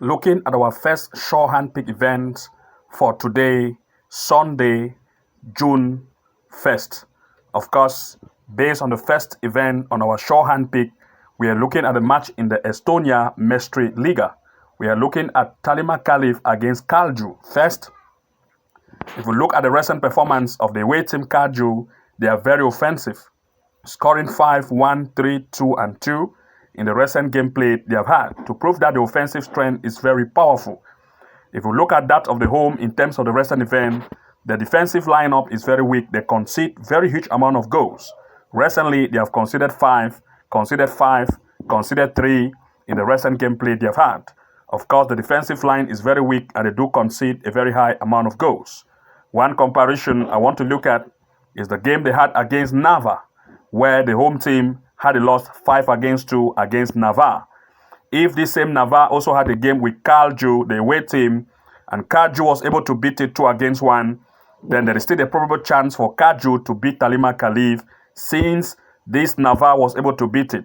Looking at our first shorthand pick event for today, Sunday, June 1st. Of course, based on the first event on our shorthand pick, we are looking at a match in the Estonia Meistriliiga. We are looking at Talima Kaliv against Kalju. First, if we look at the recent performance of the away team Kalju, they are very offensive, scoring 5-1, 3-2, and 2 in the recent gameplay they have had to prove that the offensive strength is very powerful. If we look at that of the home in terms of the recent event, the defensive lineup is very weak. They concede very huge amount of goals. Recently, they have conceded 5, conceded 3 in the recent gameplay they have had. Of course, the defensive line is very weak and they do concede a very high amount of goals. One comparison I want to look at is the game they had against Nava, where the home team had a loss 5-2 against Navarre. If this same Navarre also had a game with Kalju, the away team, and Kalju was able to beat it 2-1, then there is still a probable chance for Kalju to beat Talima Kaliv since this Navarre was able to beat it.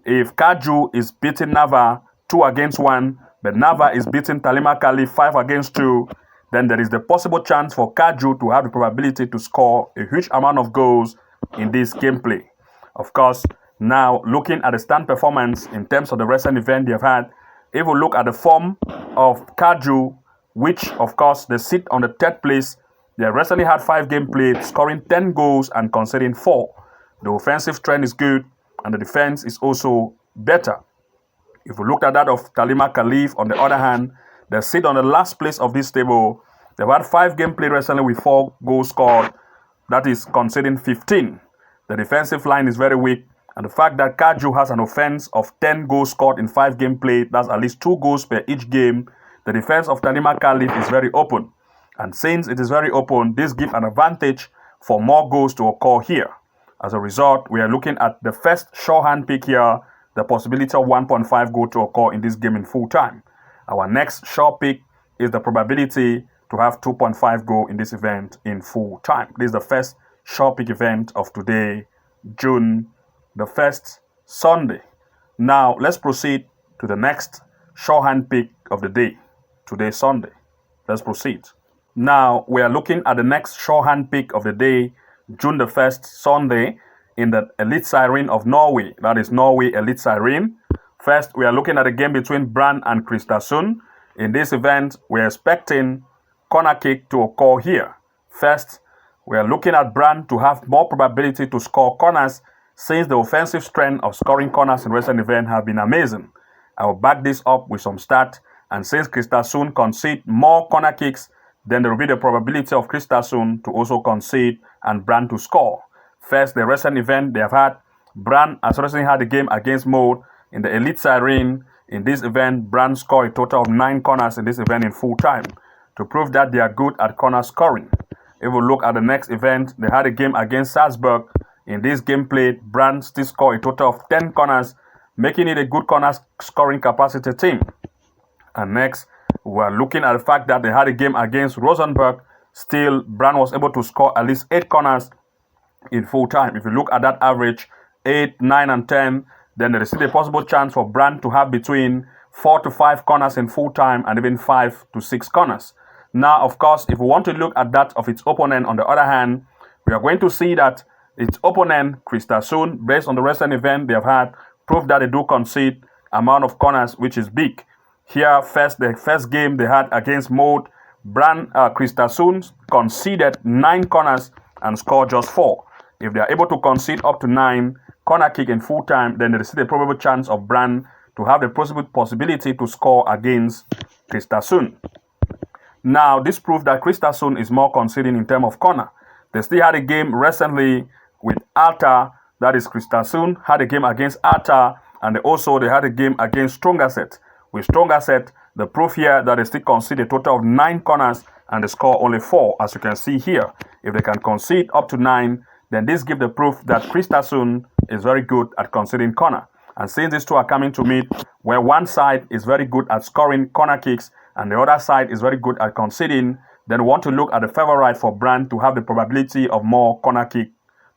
If Kalju is beating Navarre 2-1, but Navarre is beating Talima Kaliv 5-2, then there is the possible chance for Kalju to have the probability to score a huge amount of goals in this gameplay. Of course, now looking at the stand performance in terms of the recent event they have had, if we look at the form of Kalju, which of course they sit on the third place, they recently had 5 games played, scoring 10 goals and conceding 4. The offensive trend is good and the defense is also better. If we look at that of Talima Kaliv, on the other hand, they sit on the last place of this table. They've had 5 games played recently with 4 goals scored, that is conceding 15. The defensive line is very weak, and the fact that Kalju has an offense of 10 goals scored in 5 games played, that's at least 2 goals per each game, the defense of Talima Kaliv is very open. And since it is very open, this gives an advantage for more goals to occur here. As a result, we are looking at the first shorthand pick here, the possibility of 1.5 goal to occur in this game in full time. Our next short pick is the probability to have 2.5 goal in this event in full time. This is the first short pick event of today, June the 1st, Sunday. Now, let's proceed to the next shorthand pick of the day, today, Sunday. Let's proceed. Now, we are looking at the next shorthand pick of the day, June the 1st, Sunday, in the Eliteserien of Norway. That is Norway Eliteserien. First, we are looking at a game between Brann and Kristiansund. In this event, we are expecting corner kick to occur here. First, we are looking at Brann to have more probability to score corners since the offensive strength of scoring corners in recent events have been amazing. I will back this up with some stats, and since Kristiansund concede more corner kicks, then there will be the probability of Kristiansund to also concede and Brann to score. First, the recent event they have had, Brann has recently had a game against Molde in the Eliteserien. In this event, Brann scored a total of 9 corners in this event in full time to prove that they are good at corner scoring. If we look at the next event, they had a game against Salzburg. In this game played, Brann still scored a total of 10 corners, making it a good corner scoring capacity team. And next, we are looking at the fact that they had a game against Rosenborg. Still, Brann was able to score at least 8 corners in full time. If you look at that average, 8, 9, and 10, then there is still a possible chance for Brann to have between 4 to 5 corners in full time and even 5 to 6 corners. Now, of course, if we want to look at that of its opponent, on the other hand, we are going to see that its opponent, Kristiansund, based on the recent event they have had, proved that they do concede amount of corners, which is big. Here, the first game they had against Molde, Kristiansund conceded 9 corners and scored just 4. If they are able to concede up to 9 corner kick in full time, then there is still a probable chance of Brann to have the possibility to score against Kristiansund. Now, this proves that Kristiansund is more conceding in terms of corner. They still had a game recently with Alta, that is Kristiansund, had a game against Alta, and they had a game against Strongaset. With Strongaset, the proof here that they still concede a total of 9 corners and they score only 4, as you can see here. If they can concede up to 9, then this gives the proof that Kristiansund is very good at conceding corner. And since these two are coming to meet, where one side is very good at scoring corner kicks and the other side is very good at conceding, then we want to look at the favorite for Brann to have the probability of more corner kick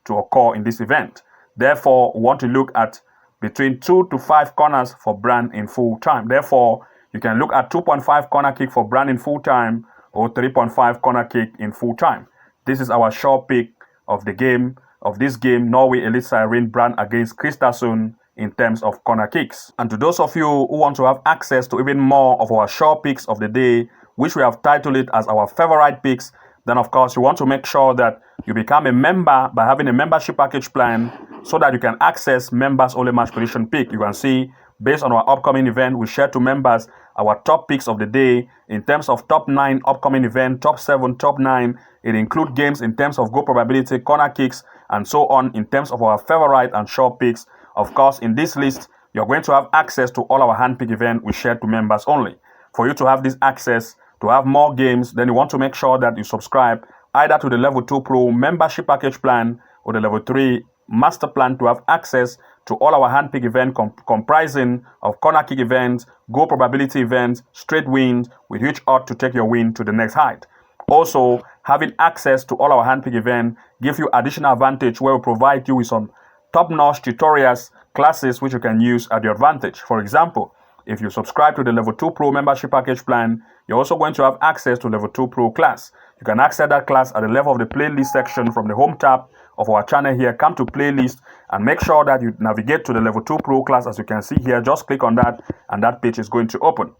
to occur in this event. Therefore, we want to look at between 2 to 5 corners for Brann in full time. Therefore, You can look at 2.5 corner kick for brand in full time or 3.5 corner kick in full time. This is our sure pick of the game, Norway Eliteserien brand against Kristiansund in terms of corner kicks. And to those of you who want to have access to even more of our sure picks of the day, which we have titled it as our favorite picks, then of course you want to make sure that you become a member by having a membership package plan so that you can access members only match prediction pick. You can see based on our upcoming event, we share to members our top picks of the day in terms of top 9 upcoming event, top 7, top 9. It includes games in terms of goal probability, corner kicks, and so on in terms of our favorite and sure picks. Of course, in this list, you're going to have access to all our handpick event we share to members only. For you to have this access, to have more games, then you want to make sure that you subscribe either to the Level 2 Pro membership package plan or the Level 3 master plan to have access to all our handpick events comprising of corner kick events, goal probability events, straight wins with huge odds to take your win to the next height. Also, having access to all our handpick events gives you additional advantage where we provide you with some top-notch tutorials, classes which you can use at your advantage. For example, if you subscribe to the Level 2 Pro membership package plan, you're also going to have access to Level 2 Pro class. You can access that class at the level of the playlist section from the home tab of our channel here. Come to playlist and make sure that you navigate to the Level 2 Pro class. As you can see here, just click on that and that page is going to open.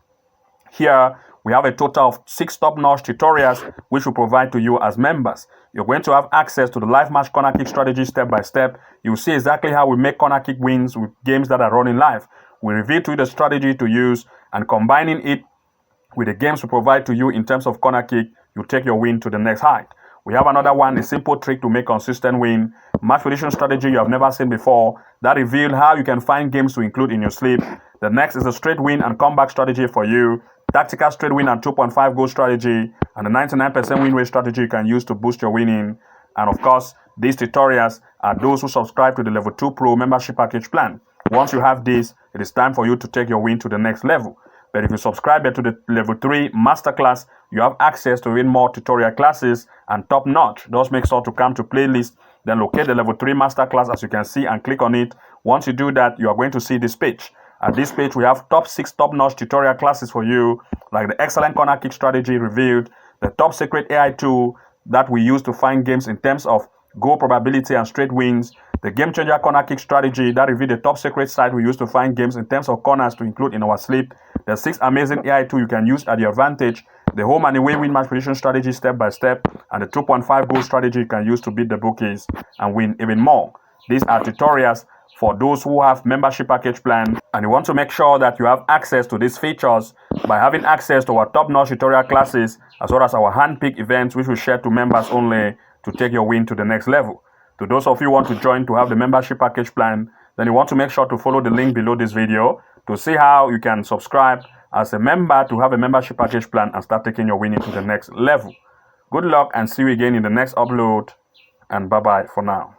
Here, we have a total of 6 top-notch tutorials which we provide to you as members. You're going to have access to the live match corner kick strategy step by step. You'll see exactly how we make corner kick wins with games that are running live. We reveal to you the strategy to use, and combining it with the games we provide to you in terms of corner kick, you take your win to the next height. We have another one, a simple trick to make consistent win. Match prediction strategy you have never seen before that reveals how you can find games to include in your sleep. The next is a straight win and comeback strategy for you. Tactical straight win and 2.5 goal strategy, and the 99% win rate strategy you can use to boost your winning. And of course, these tutorials are those who subscribe to the Level 2 Pro membership package plan. Once you have this, it is time for you to take your win to the next level. But if you subscribe to the Level 3 Masterclass, you have access to even more tutorial classes and top notch. Just make sure to come to playlist, then locate the Level 3 Masterclass as you can see and click on it. Once you do that, you are going to see this page. At this page, we have top 6 top-notch tutorial classes for you, like the excellent corner kick strategy revealed, the top secret AI tool that we use to find games in terms of goal probability and straight wins, the game changer corner kick strategy that revealed the top secret site we use to find games in terms of corners to include in our sleep, the 6 amazing AI tools you can use at your advantage, the home and away win match prediction strategy step by step, and the 2.5 goal strategy you can use to beat the bookies and win even more. These are tutorials for those who have membership package plan, and you want to make sure that you have access to these features by having access to our top-notch tutorial classes as well as our hand-picked events which we share to members only to take your win to the next level. To those of you who want to join to have the membership package plan, then you want to make sure to follow the link below this video to see how you can subscribe as a member to have a membership package plan and start taking your winning to the next level. Good luck and see you again in the next upload, and bye-bye for now.